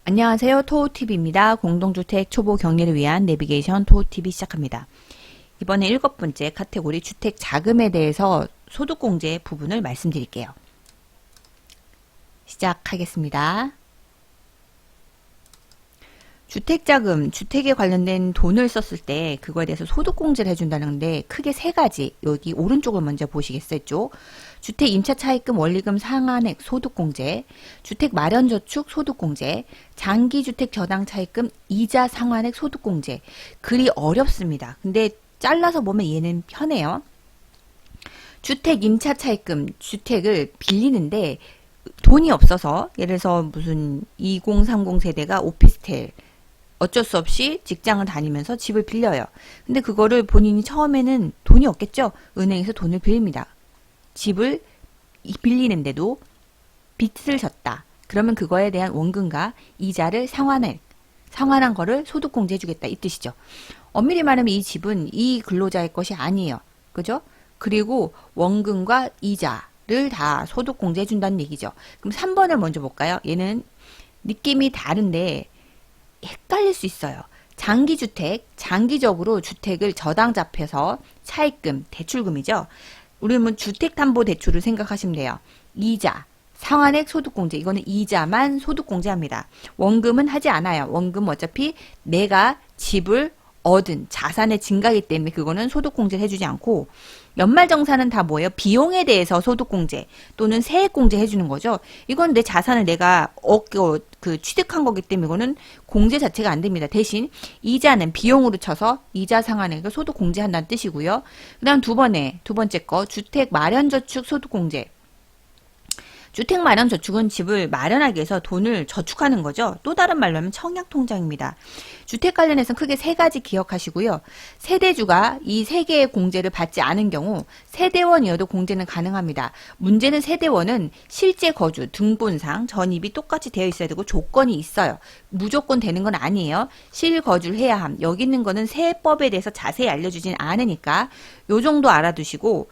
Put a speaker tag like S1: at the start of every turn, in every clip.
S1: 안녕하세요. 토우TV입니다. 공동주택 초보 격리를 위한 내비게이션 토우TV 시작합니다. 이번에 7번째 카테고리 주택 자금에 대해서 소득공제 부분을 말씀드릴게요. 시작하겠습니다. 주택자금, 주택에 관련된 돈을 썼을 때 그거에 대해서 소득공제를 해준다는데 크게 세 가지, 여기 오른쪽을 먼저 보시겠어요? 이쪽. 주택 임차 차입금 원리금 상한액 소득공제, 주택 마련저축 소득공제, 장기주택 저당 차입금 이자 상환액 소득공제. 글이 어렵습니다. 근데 잘라서 보면 얘는 편해요. 주택 임차 차입금, 주택을 빌리는데 돈이 없어서 예를 들어서 무슨 2030 세대가 오피스텔 어쩔 수 없이 직장을 다니면서 집을 빌려요. 근데 그거를 본인이 처음에는 돈이 없겠죠? 은행에서 돈을 빌립니다. 집을 빌리는데도 빚을 졌다. 그러면 그거에 대한 원금과 이자를 상환한 거를 소득공제 해주겠다. 이 뜻이죠. 엄밀히 말하면 이 집은 이 근로자의 것이 아니에요. 그죠? 그리고 원금과 이자를 다 소득공제 해준다는 얘기죠. 그럼 3번을 먼저 볼까요? 얘는 느낌이 다른데 헷갈릴 수 있어요. 장기주택, 장기적으로 주택을 저당 잡혀서 차입금, 대출금이죠. 우리는 주택담보대출을 생각하시면 돼요. 이자, 상환액 소득공제, 이거는 이자만 소득공제합니다. 원금은 하지 않아요. 원금 어차피 내가 집을 얻은 자산의 증가이기 때문에 그거는 소득공제를 해주지 않고, 연말정산은 다 뭐예요? 비용에 대해서 소득공제 또는 세액공제 해주는 거죠. 이건 내 자산을 내가 취득한 거기 때문에 이거는 공제 자체가 안 됩니다. 대신 이자는 비용으로 쳐서 이자 상환액을 소득공제한다는 뜻이고요. 그 다음 두 번째 거 주택 마련저축 소득공제. 주택 마련 저축은 집을 마련하기 위해서 돈을 저축하는 거죠. 또 다른 말로 하면 청약통장입니다. 주택 관련해서는 크게 세 가지 기억하시고요. 세대주가 이 세 개의 공제를 받지 않은 경우 세대원이어도 공제는 가능합니다. 문제는 세대원은 실제 거주, 등본상, 전입이 똑같이 되어 있어야 되고 조건이 있어요. 무조건 되는 건 아니에요. 실거주를 해야 함. 여기 있는 거는 세법에 대해서 자세히 알려주진 않으니까 요 정도 알아두시고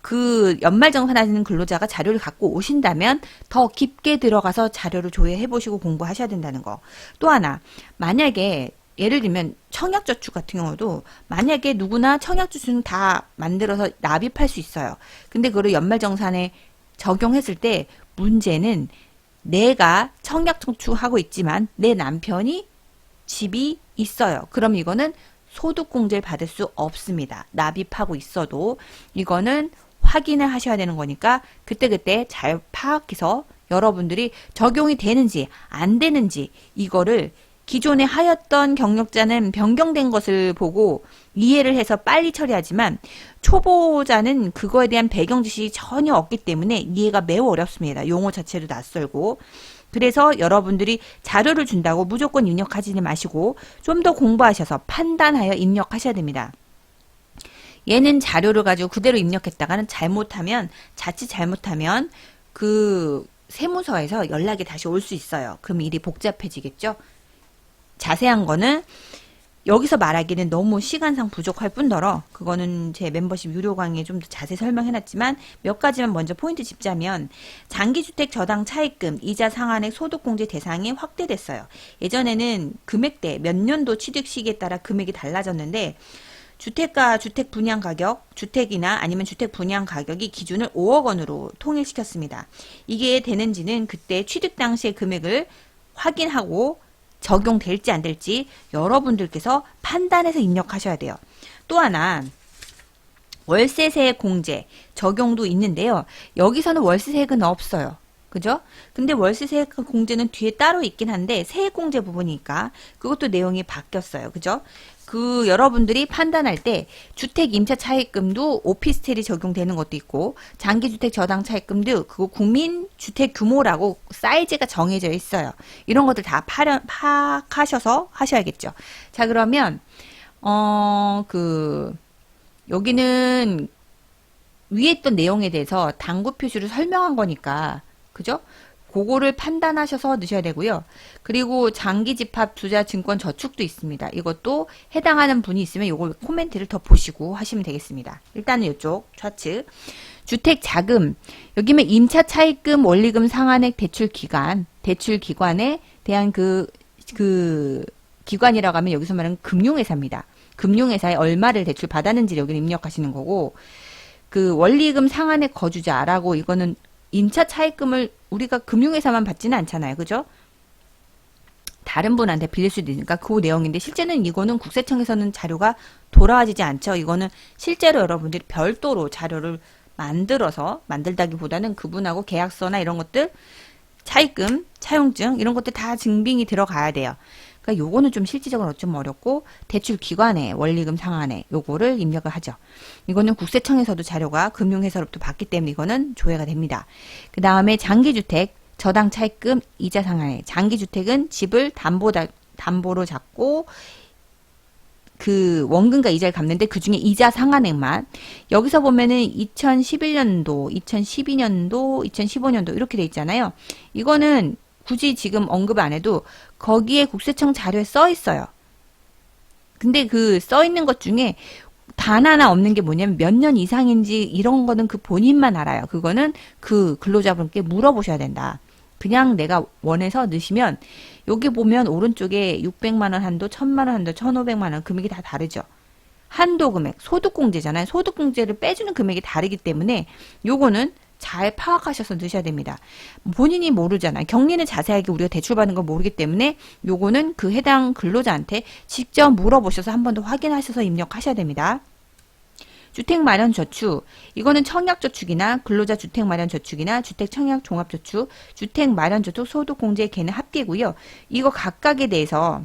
S1: 그 연말정산하시는 근로자가 자료를 갖고 오신다면 더 깊게 들어가서 자료를 조회해 보시고 공부하셔야 된다는 거. 또 하나, 만약에 예를 들면 청약저축 같은 경우도 만약에 누구나 청약저축은 다 만들어서 납입할 수 있어요. 근데 그걸 연말정산에 적용했을 때 문제는 내가 청약저축하고 있지만 내 남편이 집이 있어요. 그럼 이거는 소득공제를 받을 수 없습니다. 납입하고 있어도 이거는 확인을 하셔야 되는 거니까 그때그때 잘 파악해서 여러분들이 적용이 되는지 안 되는지 이거를 기존에 하였던 경력자는 변경된 것을 보고 이해를 해서 빨리 처리하지만 초보자는 그거에 대한 배경 지식이 전혀 없기 때문에 이해가 매우 어렵습니다. 용어 자체도 낯설고. 그래서 여러분들이 자료를 준다고 무조건 입력하지는 마시고 좀 더 공부하셔서 판단하여 입력하셔야 됩니다. 얘는 자료를 가지고 그대로 입력했다가는 자칫 잘못하면 그 세무서에서 연락이 다시 올 수 있어요. 그럼 일이 복잡해지겠죠? 자세한 거는 여기서 말하기는 너무 시간상 부족할 뿐더러 그거는 제 멤버십 유료 강의에 좀 더 자세히 설명해놨지만 몇 가지만 먼저 포인트 짚자면 장기주택 저당 차입금 이자 상환액 소득공제 대상이 확대됐어요. 예전에는 금액대 몇 년도 취득 시기에 따라 금액이 달라졌는데 주택가 주택 분양 가격, 주택이나 아니면 주택 분양 가격이 기준을 5억 원으로 통일시켰습니다. 이게 되는지는 그때 취득 당시의 금액을 확인하고 적용될지 안 될지 여러분들께서 판단해서 입력하셔야 돼요. 또 하나 월세세 공제 적용도 있는데요. 여기서는 월세세액은 없어요. 그죠? 근데 월세세액 공제는 뒤에 따로 있긴 한데 세액공제 부분이니까 그것도 내용이 바뀌었어요. 그죠? 그 여러분들이 판단할 때 주택 임차 차입금도 오피스텔이 적용되는 것도 있고 장기주택 저당 차입금도 그거 국민주택 규모라고 사이즈가 정해져 있어요. 이런 것들 다 파악하셔서 하셔야겠죠. 자, 그러면 여기는 위에 있던 내용에 대해서 당구 표시를 설명한 거니까 그죠? 그거를 판단하셔서 넣으셔야 되고요. 그리고 장기집합 투자증권 저축도 있습니다. 이것도 해당하는 분이 있으면 이걸 코멘트를 더 보시고 하시면 되겠습니다. 일단은 이쪽 좌측 주택자금 여기면 임차 차입금 원리금 상환액 대출기관의 대한 그 기관이라고 하면 여기서 말하는 금융회사입니다. 금융회사에 얼마를 대출 받았는지 여기를 입력하시는 거고, 그 원리금 상한액 거주자라고 이거는 임차 차입금을 우리가 금융회사만 받지는 않잖아요. 그죠? 다른 분한테 빌릴 수도 있으니까 그 내용인데, 실제는 이거는 국세청에서는 자료가 돌아와지지 않죠. 이거는 실제로 여러분들이 별도로 자료를 만들다기보다는 그분하고 계약서나 이런 것들, 차입금, 차용증 이런 것들 다 증빙이 들어가야 돼요. 그러니까 요거는 좀 실질적으로 좀 어렵고, 대출 기관에 원리금 상한액 요거를 입력을 하죠. 이거는 국세청에서도 자료가 금융회사로부터 받기 때문에 이거는 조회가 됩니다. 그 다음에 장기주택 저당 차입금 이자 상한액. 장기주택은 집을 담보로 잡고 그 원금과 이자를 갚는데 그 중에 이자 상한액만, 여기서 보면은 2011년도, 2012년도, 2015년도 이렇게 돼 있잖아요. 이거는 굳이 지금 언급 안 해도 거기에 국세청 자료에 써 있어요. 근데 그 써 있는 것 중에 단 하나 없는 게 뭐냐면 몇 년 이상인지 이런 거는 그 본인만 알아요. 그거는 그 근로자분께 물어보셔야 된다. 그냥 내가 원해서 넣으시면 여기 보면 오른쪽에 600만 원 한도, 1000만 원 한도, 1500만 원 금액이 다 다르죠. 한도 금액, 소득공제잖아요. 소득공제를 빼주는 금액이 다르기 때문에 요거는 잘 파악하셔서 넣으셔야 됩니다. 본인이 모르잖아요. 경리는 자세하게 우리가 대출받는 걸 모르기 때문에 요거는 그 해당 근로자한테 직접 물어보셔서 한 번 더 확인하셔서 입력하셔야 됩니다. 주택마련저축, 이거는 청약저축이나 근로자 주택마련저축이나 주택청약종합저축, 주택마련저축 소득공제 걔는 합계고요. 이거 각각에 대해서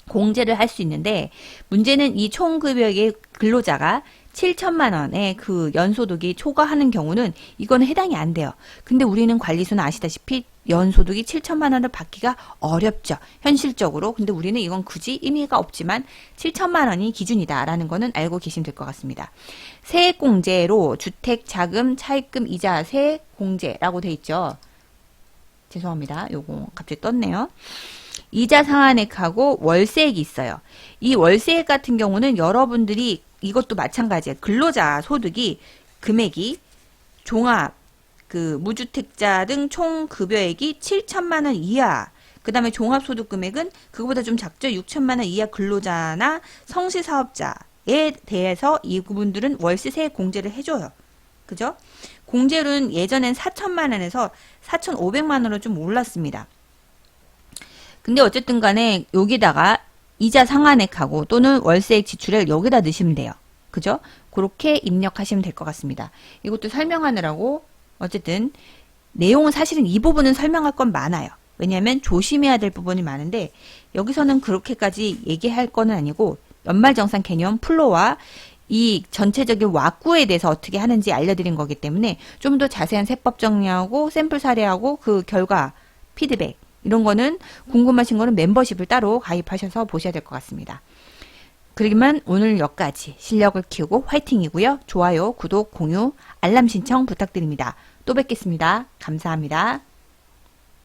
S1: 공제를 할 수 있는데, 문제는 이 총급여의 근로자가 7천만 원의 그 연소득이 초과하는 경우는 이거는 해당이 안 돼요. 근데 우리는 관리소는 아시다시피 연소득이 7천만 원을 받기가 어렵죠. 현실적으로. 근데 우리는 이건 굳이 의미가 없지만 7천만 원이 기준이다라는 거는 알고 계시면 될 것 같습니다. 세액공제로 주택자금, 차입금, 이자, 세액공제라고 돼 있죠. 죄송합니다. 요거 갑자기 떴네요. 이자 상한액하고 월세액이 있어요. 이 월세액 같은 경우는 여러분들이 이것도 마찬가지예요. 근로자 소득이 금액이 종합 그 무주택자 등 총 급여액이 7천만 원 이하. 그 다음에 종합소득 금액은 그거보다 좀 작죠. 6천만 원 이하 근로자나 성시사업자에 대해서 이분들은 월세 세액 공제를 해줘요. 그죠? 공제율은 예전엔 4천만 원에서 4,500만 원으로 좀 올랐습니다. 근데 어쨌든 간에 여기다가 이자 상한액하고 또는 월세액 지출을 여기다 넣으시면 돼요. 그죠? 그렇게 입력하시면 될 것 같습니다. 이것도 설명하느라고 어쨌든 내용은 사실은 이 부분은 설명할 건 많아요. 왜냐하면 조심해야 될 부분이 많은데 여기서는 그렇게까지 얘기할 거는 아니고 연말정산 개념 플로와 이 전체적인 왁구에 대해서 어떻게 하는지 알려드린 거기 때문에 좀 더 자세한 세법 정리하고 샘플 사례하고 그 결과 피드백 이런 거는 궁금하신 거는 멤버십을 따로 가입하셔서 보셔야 될 것 같습니다. 그러기만 오늘 여기까지 실력을 키우고 화이팅이고요. 좋아요, 구독, 공유, 알람 신청 부탁드립니다. 또 뵙겠습니다. 감사합니다.